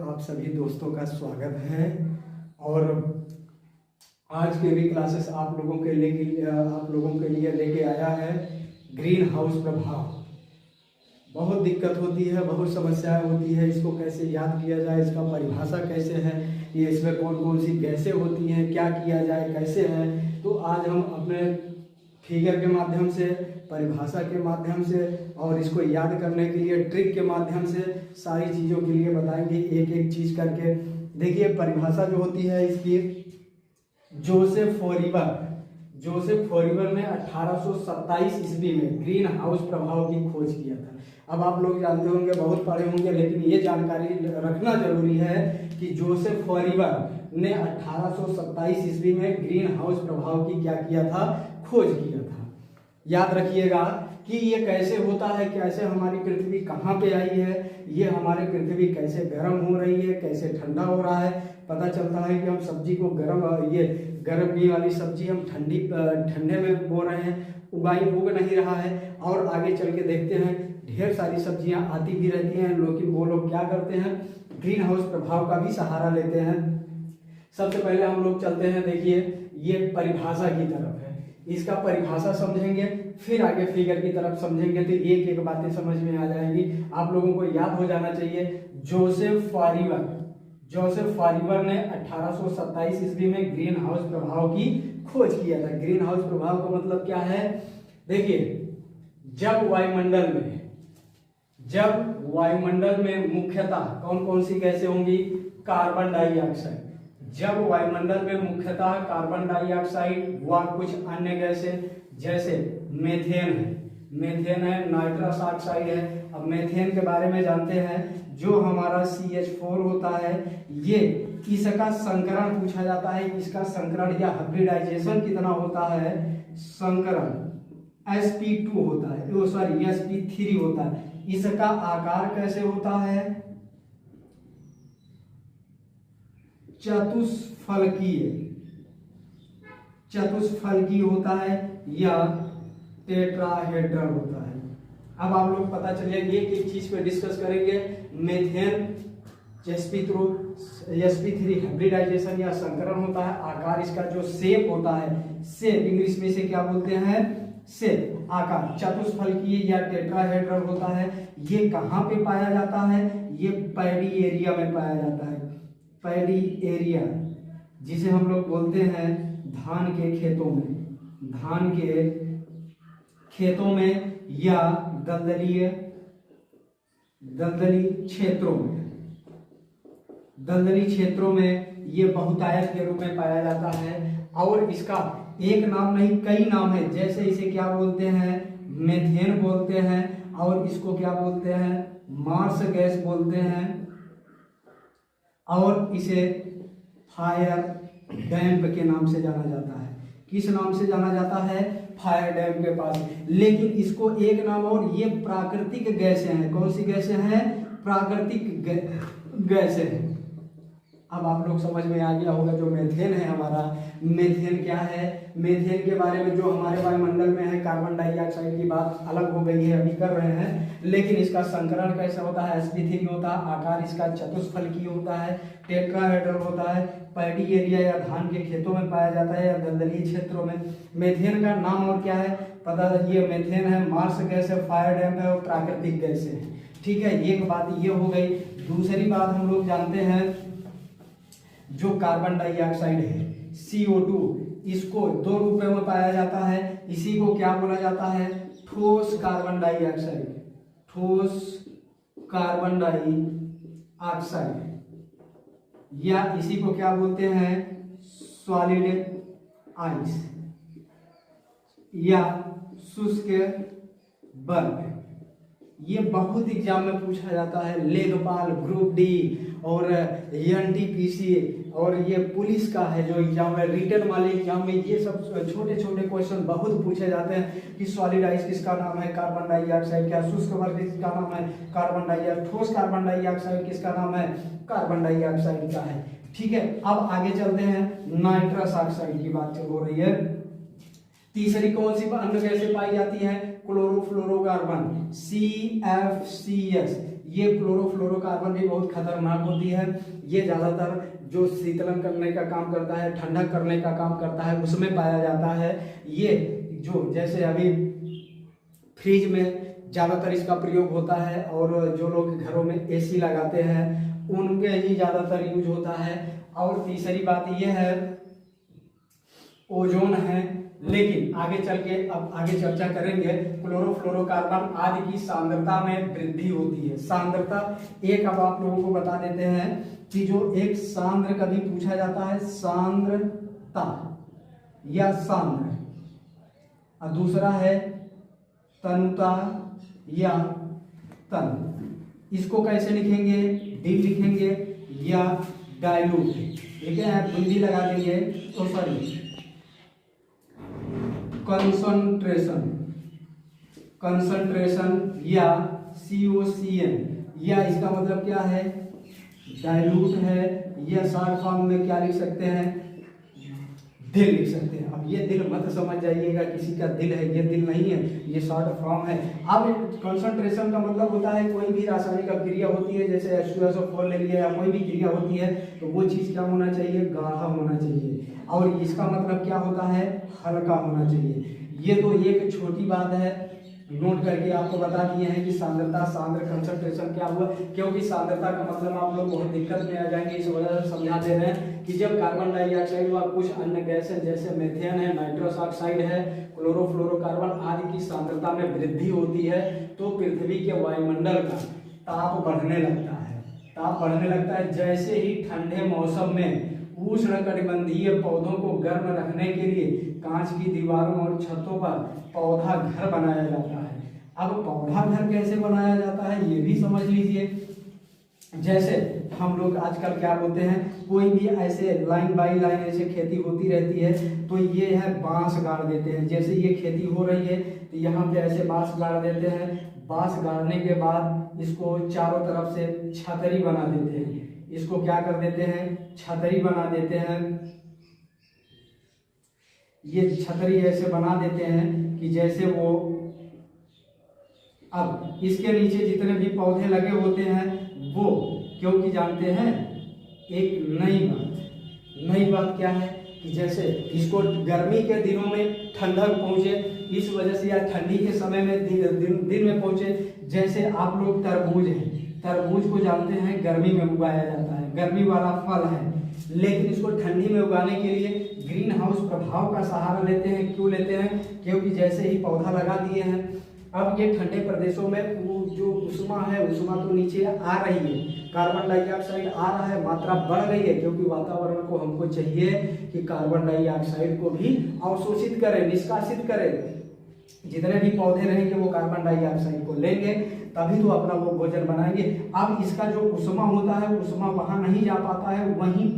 आप सभी दोस्तों का स्वागत है। और आज के भी क्लासेस आप लोगों के लिए लेके आया है ग्रीन हाउस प्रभाव। बहुत दिक्कत होती है, बहुत समस्याएं होती है, इसको कैसे याद किया जाए, इसका परिभाषा कैसे है, ये इसमें कौन कौन सी गैसें होती हैं, क्या किया जाए, कैसे है। तो आज हम अपने फिगर के माध्यम से, परिभाषा के माध्यम से और इसको याद करने के लिए ट्रिक के माध्यम से सारी चीज़ों के लिए बताएंगे, एक एक चीज़ करके। देखिए परिभाषा जो होती है इसकी, जोसेफ फोरिबर ने 1827 ईस्वी में ग्रीन हाउस प्रभाव की खोज किया था। अब आप लोग जानते होंगे, बहुत पढ़े होंगे, लेकिन ये जानकारी रखना जरूरी है कि जोसेफ फोरिबर ने 1827 ईस्वी में ग्रीन हाउस प्रभाव की क्या किया था, खोज किया था। याद रखिएगा कि ये कैसे होता है, कैसे हमारी पृथ्वी कहाँ पे आई है, ये हमारी पृथ्वी कैसे गर्म हो रही है, कैसे ठंडा हो रहा है। पता चलता है कि हम सब्जी को गर्मी वाली सब्जी हम ठंडे में बो रहे हैं, उग नहीं रहा है। और आगे चल के देखते हैं ढेर सारी सब्जियां आती भी रहती हैं, लेकिन वो लोग क्या करते हैं, ग्रीन हाउस प्रभाव का भी सहारा लेते हैं। सबसे पहले हम लोग चलते हैं, देखिए ये परिभाषा की तरफ है, इसका परिभाषा समझेंगे, फिर आगे फिगर की तरफ समझेंगे, तो एक एक बातें समझ में आ जाएंगी। आप लोगों को याद हो जाना चाहिए, जोसेफ फोरिबर ने 1827 ईस्वी में ग्रीन हाउस प्रभाव की खोज किया था। ग्रीन हाउस प्रभाव का मतलब क्या है, देखिए जब वायुमंडल में मुख्यतः कौन कौन सी गैसें होंगी, कार्बन डाइऑक्साइड। जब वायुमंडल में मुख्यतः कार्बन डाइऑक्साइड व कुछ अन्य गैसें, जैसे मीथेन है, नाइट्रस ऑक्साइड है। अब मीथेन के बारे में जानते हैं, जो हमारा CH4 होता है, ये इसका संकरण पूछा जाता है, इसका संकरण या हाइब्रिडाइजेशन कितना होता है, संकरण sp2 होता है, sp3 होता है। इसका आकार कैसे होता है, चतुष्फलकीय होता है या टेट्राहेड्रल होता है। अब आप लोग पता चलिए एक चीज पे डिस्कस करेंगे, मीथेन sp3 हाइब्रिडाइजेशन या संकरण होता है। आकार इसका जो शेप होता है, शेप इंग्लिश में से क्या बोलते हैं, शेप, आकार, चतुष्फलकीय या टेट्राहेड्रल होता है। ये कहाँ पे पाया जाता है, ये पैडी एरिया में पाया जाता है। पैडी एरिया जिसे हम लोग बोलते हैं धान के खेतों में या दलदली क्षेत्रों में ये बहुतायत के रूप में पाया जाता है। और इसका एक नाम नहीं, कई नाम है, जैसे इसे क्या बोलते हैं, मीथेन बोलते हैं, और इसको क्या बोलते हैं, मार्स गैस बोलते हैं, और इसे फायर डैम्प के नाम से जाना जाता है। किस नाम से जाना जाता है, फायर डैम के पास। लेकिन इसको एक नाम, और ये प्राकृतिक गैसें हैं। कौन सी गैसें हैं, प्राकृतिक गैसें हैं। अब आप लोग समझ में आ गया होगा, जो मीथेन है हमारा, मीथेन क्या है, मीथेन के बारे में जो हमारे वायुमंडल में है, कार्बन डाइऑक्साइड की बात अलग हो गई है, अभी कर रहे हैं। लेकिन इसका संकरण कैसा होता है, sp3 होता है, आकार इसका चतुष्फलकीय होता है, टेट्राहेड्रल होता है, पैडी एरिया या धान के खेतों में पाया जाता है या दलदली क्षेत्रों में। मीथेन का नाम और क्या है पता, ये मीथेन है, मार्स गैस है, फायर डैम है, और प्राकृतिक गैसें हैं। ठीक है, एक बात ये हो गई। दूसरी बात हम लोग जानते हैं, जो कार्बन डाइऑक्साइड है CO2, इसको दो रूपों में पाया जाता है। इसी को क्या बोला जाता है, ठोस कार्बन डाइऑक्साइड, या इसी को क्या बोलते हैं, सॉलिड आइस या शुष्क बर्फ। ये बहुत एग्जाम में पूछा जाता है, लेखपाल, ग्रुप डी और NTPC, और ये पुलिस का है जो एग्जाम है, रिटन वाले एग्जाम में ये सब छोटे छोटे क्वेश्चन बहुत पूछे जाते हैं कि सॉलिड आइस किसका नाम है, कार्बन डाइऑक्साइड क्या, शुष्क बर्फ किसका नाम है, कार्बन डाइऑक्साइड, ठोस कार्बन डाइऑक्साइड किसका नाम है, कार्बन डाइऑक्साइड का है। ठीक है, अब आगे चलते हैं, नाइट्रस ऑक्साइड की बात हो रही है। तीसरी कौन सी अन्य गैसें पाई जाती है, क्लोरोफ्लोरोकार्बन CFCS, ये क्लोरोफ्लोरोकार्बन भी बहुत खतरनाक होती है। ये ज़्यादातर जो शीतलन करने का काम करता है, ठंडक करने का काम करता है, उसमें पाया जाता है। ये जो जैसे अभी फ्रिज में ज़्यादातर इसका प्रयोग होता है, और जो लोग घरों में एसी लगाते हैं उनके ही ज़्यादातर यूज होता है। और तीसरी बात यह है ओजोन है। लेकिन आगे चल के अब आगे चर्चा करेंगे, क्लोरोफ्लोरोकार्बन आदि की सांद्रता में वृद्धि होती है। सांद्रता एक अब आप लोगों को बता देते हैं कि जो एक सांद्र कभी पूछा जाता है सांद्रता या सांद्र, और दूसरा है तनुता या तन। इसको कैसे लिखेंगे, डी लिखेंगे या डाइल्यूट, ठीक है, बिंदी लगा देंगे तो सॉरी कंसंट्रेशन या COCN, या इसका मतलब क्या है, डाइल्यूट है, या शॉर्ट फॉर्म में क्या लिख सकते हैं, दिल लिख सकते हैं। अब ये दिल मत समझ जाइएगा किसी का दिल है, ये दिल नहीं है, ये शॉर्ट फॉर्म है। अब कंसंट्रेशन का मतलब होता है कोई भी रासायनिक अभिक्रिया होती है, जैसे H2SO4 ले लिया, या कोई भी क्रिया होती है तो वो चीज़ क्या होना चाहिए, गाढ़ा होना चाहिए, और इसका मतलब क्या होता है, हल्का होना चाहिए। ये तो एक छोटी बात है, नोट करके आपको बता दिए हैं कि सांद्रता, सांद्र, कंसंट्रेशन क्या हुआ, क्योंकि सांद्रता का मतलब आप लोग बहुत दिक्कत में आ जाएंगे, इस वजह से समझा दे रहे हैं कि जब कार्बन डाइऑक्साइड व कुछ अन्य गैसें जैसे मीथेन है, नाइट्रस ऑक्साइड है, क्लोरोफ्लोरोकार्बन आदि की सांद्रता में वृद्धि होती है तो पृथ्वी के वायुमंडल का ताप बढ़ने लगता है। ताप बढ़ने लगता है जैसे ही ठंडे मौसम में उष्णकटिबंधीय पौधों को गर्म रखने के लिए कांच की दीवारों और छतों पर पौधा घर बनाया जाता है। अब पौधा घर कैसे बनाया जाता है ये भी समझ लीजिए। जैसे हम लोग आजकल क्या बोलते हैं, कोई भी ऐसे लाइन बाई लाइन ऐसे खेती होती रहती है तो ये है बांस गाड़ देते हैं। जैसे ये खेती हो रही है तो यहाँ पे ऐसे बांस गाड़ देते हैं। बांस गाड़ने के बाद इसको चारों तरफ से छतरी बना देते हैं। इसको क्या कर देते हैं, छतरी बना देते हैं। ये छतरी ऐसे बना देते हैं कि जैसे वो, अब इसके नीचे जितने भी पौधे लगे होते हैं वो, क्योंकि जानते हैं एक नई बात क्या है कि जैसे इसको गर्मी के दिनों में ठंडक पहुंचे, इस वजह से, या ठंडी के समय में दिन में पहुंचे। जैसे आप लोग तरबूज हैं, तरबूज को जानते हैं गर्मी में उगाया जाता है, गर्मी वाला फल है, लेकिन इसको ठंडी में उगाने के लिए ग्रीन हाउस प्रभाव का सहारा लेते हैं। क्यों लेते हैं, क्योंकि जैसे ही पौधा लगा दिए हैं, अब ये ठंडे प्रदेशों में वो जो उष्मा है, उष्मा तो नीचे आ रही है, कार्बन डाइऑक्साइड आ रहा है, मात्रा बढ़ गई है, क्योंकि वातावरण को हमको चाहिए कि कार्बन डाइऑक्साइड को भी अवशोषित करे, निष्कासित करे। जितने भी पौधे रहेंगे वो कार्बन डाइऑक्साइड को लेंगे, तभी तो अपना वो भोजन बनाएंगे। अब इसका जो उष्मा होता है, उष्मा वहां नहीं जा पाता है, वहीं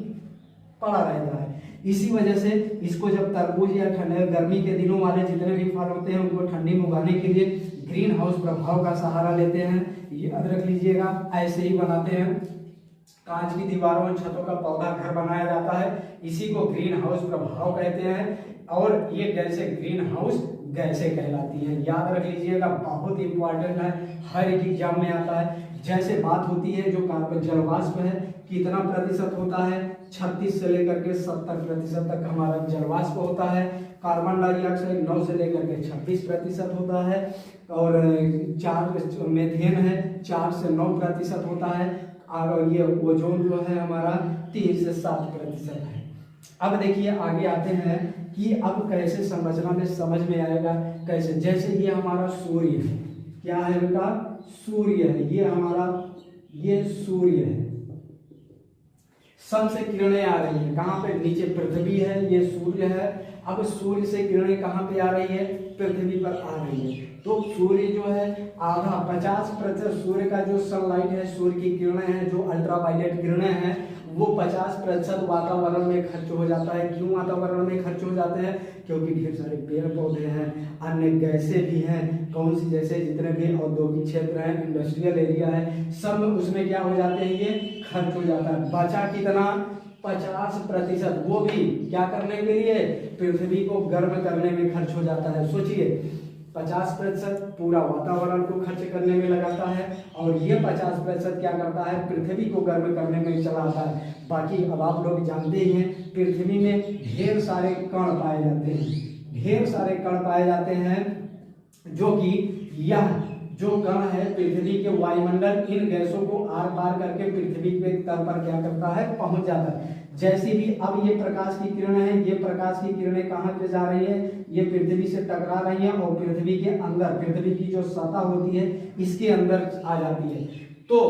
पड़ा रहता है। इसी वजह से इसको जब तरबूज या ठंडे गर्मी के दिनों वाले जितने भी फल होते हैं उनको ठंडी में उगाने के लिए ग्रीन हाउस प्रभाव का सहारा लेते हैं। ये याद रख लीजिएगा, ऐसे ही बनाते हैं। कांच की दीवारों और छतों का पौधा घर बनाया जाता है, इसी को ग्रीन हाउस प्रभाव कहते हैं। और ये गैसें ग्रीन हाउस गैसें कहलाती हैं। याद रख लीजिएगा, बहुत इंपॉर्टेंट है, हर एक एग्जाम में आता है। जैसे बात होती है जो कार्बन जलवाष्प है कितना प्रतिशत होता है, 36 से लेकर के 70% तक हमारा जलवाष्प होता है। कार्बन डाइऑक्साइड 9 से लेकर के 26% होता है, और 4 मीथेन है 4 से 9% होता है, और ये ओजोन जो है हमारा 3 से 7% है। अब देखिए आगे आते हैं कि अब कैसे संरचना में समझ में आएगा कैसे। जैसे ये हमारा सूर्य है, क्या है इनका, सूर्य है, ये हमारा, ये सूर्य है, सन से किरणें आ रही है, कहाँ पे, नीचे पृथ्वी है, ये सूर्य है। अब सूर्य से किरणें कहाँ पे आ रही है, पृथ्वी पर आ रही है। तो सूर्य जो है आधा 50% सूर्य का जो सनलाइट है, सूर्य की किरणें हैं, जो अल्ट्रावायलेट किरणें हैं, वो 50% वातावरण में खर्च हो जाता है। क्यों वातावरण में खर्च हो जाते हैं, क्योंकि ढेर सारे पेड़ पौधे हैं, अन्य गैसें भी हैं, कौन सी, जैसे जितने भी औद्योगिक क्षेत्र हैं, इंडस्ट्रियल एरिया है, सब उसमें क्या हो जाते हैं, ये खर्च हो जाता है। बचा कितना, 50%, वो भी क्या करने के लिए, पृथ्वी को गर्म करने में खर्च हो जाता है। सोचिए 50% पूरा वातावरण को खर्च करने में लगाता है और ये 50% क्या करता है, पृथ्वी को गर्म करने में चलाता है। बाकी अब आप लोग जानते ही हैं, पृथ्वी में ढेर सारे कण पाए जाते हैं, ढेर सारे कण पाए जाते हैं, जो कि यह जो कण है पृथ्वी के वायुमंडल इन गैसों को आर पार करके पृथ्वी के तल पर क्या करता है, पहुंच जाता है। जैसी भी अब ये प्रकाश की किरणें हैं, ये प्रकाश की किरणें कहाँ पे जा रही है, ये पृथ्वी से टकरा रही है और पृथ्वी के अंदर, पृथ्वी की जो सतह होती है इसके अंदर आ जाती है। तो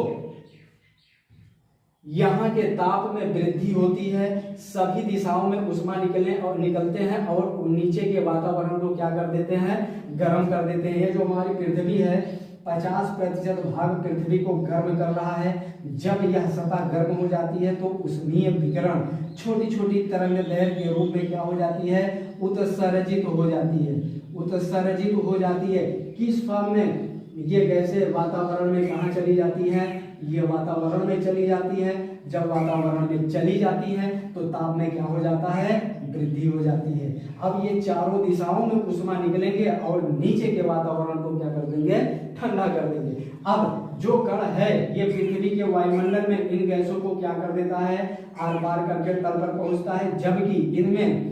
यहाँ के ताप में वृद्धि होती है, सभी दिशाओं में उष्मा निकलते हैं और नीचे के वातावरण को क्या कर देते हैं, गर्म कर देते हैं। ये जो हमारी पृथ्वी है 50% भाग पृथ्वी को गर्म कर रहा है। जब यह सतह गर्म हो जाती है तो उष्मीय विकिरण छोटी छोटी तरंग लहर के रूप में क्या हो जाती है, उत्सर्जित हो जाती है, उत्सर्जित हो जाती है। किस फॉर्म में, ये गैसें वातावरण में कहाँ चली जाती है, ये वातावरण में चली जाती है। जब वातावरण में चली जाती है तो ताप में क्या हो जाता है, वृद्धि हो जाती है। अब ये चारों दिशाओं में उष्मा निकलेंगे और नीचे के वातावरण को क्या कर देंगे, ठंडा कर देंगे। अब जो कण है ये पृथ्वी के वायुमंडल में इन गैसों को क्या कर देता है, आर पार करके तल पर पहुंचता है, जबकि इनमें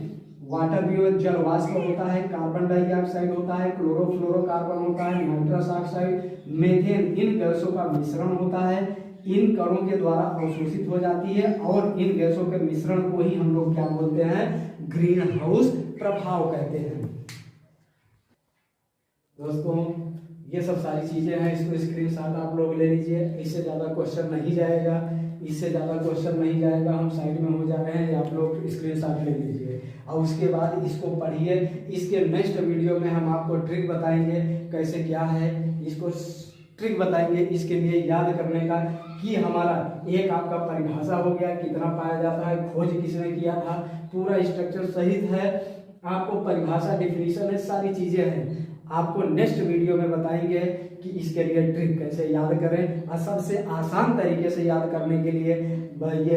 वाटर भी जल वाष्प होता है, कार्बन डाइऑक्साइड होता है, क्लोरोफ्लोरोकार्बन होता है, नाइट्रस ऑक्साइड, मीथेन, इन गैसों का मिश्रण होता है। इन कणों के द्वारा अवशोषित हो जाती है और इन गैसों के मिश्रण को ही हम लोग क्या बोलते हैं, ग्रीन हाउस प्रभाव कहते हैं। दोस्तों ये सब सारी चीजें हैं, इसको स्क्रीनशॉट आप लोग ले लीजिए। इससे ज्यादा क्वेश्चन नहीं जाएगा, इससे ज्यादा क्वेश्चन नहीं जाएगा, हम साइड में हो जा रहे हैं, आप लोग स्क्रीनशॉट ले लीजिए और उसके बाद इसको पढ़िए। इसके नेक्स्ट वीडियो में हम आपको ट्रिक बताएंगे कैसे क्या है, इसको ट्रिक बताएंगे इसके लिए याद करने का, कि हमारा एक आपका परिभाषा हो गया, कितना पाया जाता है, खोज किसने किया था, पूरा स्ट्रक्चर सहित है, आपको परिभाषा, डिफिनीशन है, सारी चीजें हैं। आपको नेक्स्ट वीडियो में बताएंगे कि इसके लिए ट्रिक कैसे याद करें और सबसे आसान तरीके से याद करने के लिए ये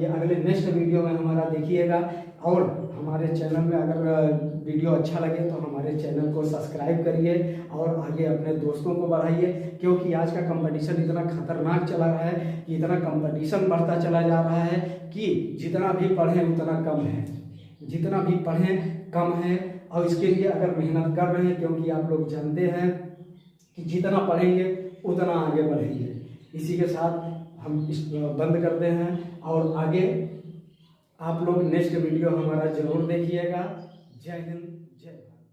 अगले नेक्स्ट वीडियो में हमारा देखिएगा। और हमारे चैनल में अगर वीडियो अच्छा लगे तो हमारे चैनल को सब्सक्राइब करिए और आगे अपने दोस्तों को बढ़ाइए, क्योंकि आज का कंपटीशन इतना खतरनाक चला रहा है कि इतना कंपटीशन बढ़ता चला जा रहा है कि जितना भी पढ़ें उतना कम है, जितना भी पढ़ें कम है। और इसके लिए अगर मेहनत कर रहे हैं, क्योंकि आप लोग जानते हैं कि जितना पढ़ेंगे उतना आगे बढ़ेंगे। इसी के साथ हम बंद करते हैं और आगे आप लोग नेक्स्ट वीडियो हमारा जरूर देखिएगा। जय हिंद, जय भारत।